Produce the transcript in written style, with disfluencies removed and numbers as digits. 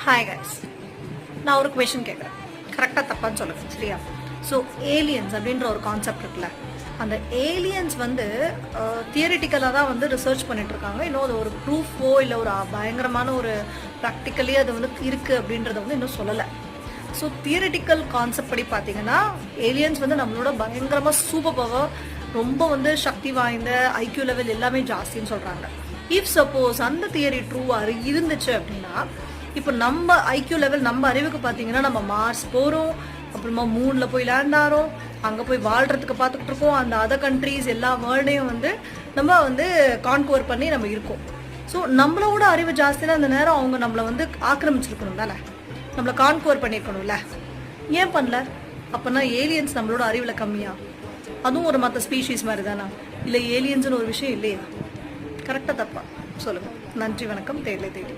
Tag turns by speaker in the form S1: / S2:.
S1: Hi guys, நான் ஒரு question கேட்குறேன், கரெக்டாக தப்பான்னு சொல்லுங்க, சரியா? ஸோ ஏலியன்ஸ் அப்படின்ற ஒரு கான்செப்ட் இருக்குல்ல, அந்த ஏலியன்ஸ் வந்து தியரிட்டிக்கலாக தான் வந்து ரிசர்ச் பண்ணிட்டு இருக்காங்க. இன்னும் அது ஒரு ப்ரூஃபோ இல்லை ஒரு பயங்கரமான ஒரு ப்ராக்டிக்கலி அது வந்து இருக்குது அப்படின்றத வந்து இன்னும் சொல்லலை. ஸோ தியரிட்டிக்கல் கான்செப்ட் படி பார்த்தீங்கன்னா ஏலியன்ஸ் வந்து நம்மளோட பயங்கரமாக சூப்பர் பவர், ரொம்ப வந்து சக்தி வாய்ந்த, ஐக்யூ லெவல் எல்லாமே ஜாஸ்தின்னு சொல்கிறாங்க. இஃப் சப்போஸ் அந்த தியரி ட்ரூவாக இருந்துச்சு அப்படின்னா, இப்போ நம்ம ஐக்யூ லெவல், நம்ம அறிவுக்கு பார்த்தீங்கன்னா நம்ம மார்ஸ் போகிறோம், அப்புறமா மூணில் போய் லேண்ட் ஆகிறோம், அங்கே போய் வாழ்கிறதுக்கு பார்த்துக்கிட்டு இருக்கோம். அந்த அதர் கண்ட்ரீஸ் எல்லா வேர்ல்டையும் வந்து நம்ம வந்து கான்கவர் பண்ணி நம்ம இருக்கோம். ஸோ நம்மளோட அறிவு ஜாஸ்தினா அந்த நேரம் அவங்க நம்மளை வந்து ஆக்கிரமிச்சிருக்கணும் தானே, நம்மளை கான்கவர் பண்ணியிருக்கணும்ல. ஏன் பண்ணல? அப்போனா ஏலியன்ஸ் நம்மளோட அறிவில் கம்மியா? அதுவும் ஒரு மற்ற ஸ்பீஷீஸ் மாதிரி தானா? இல்லை ஏலியன்ஸ்னு ஒரு விஷயம் இல்லையா? கரெக்டாக தப்பா சொல்லுங்கள். நன்றி, வணக்கம். தேடலை தேடி.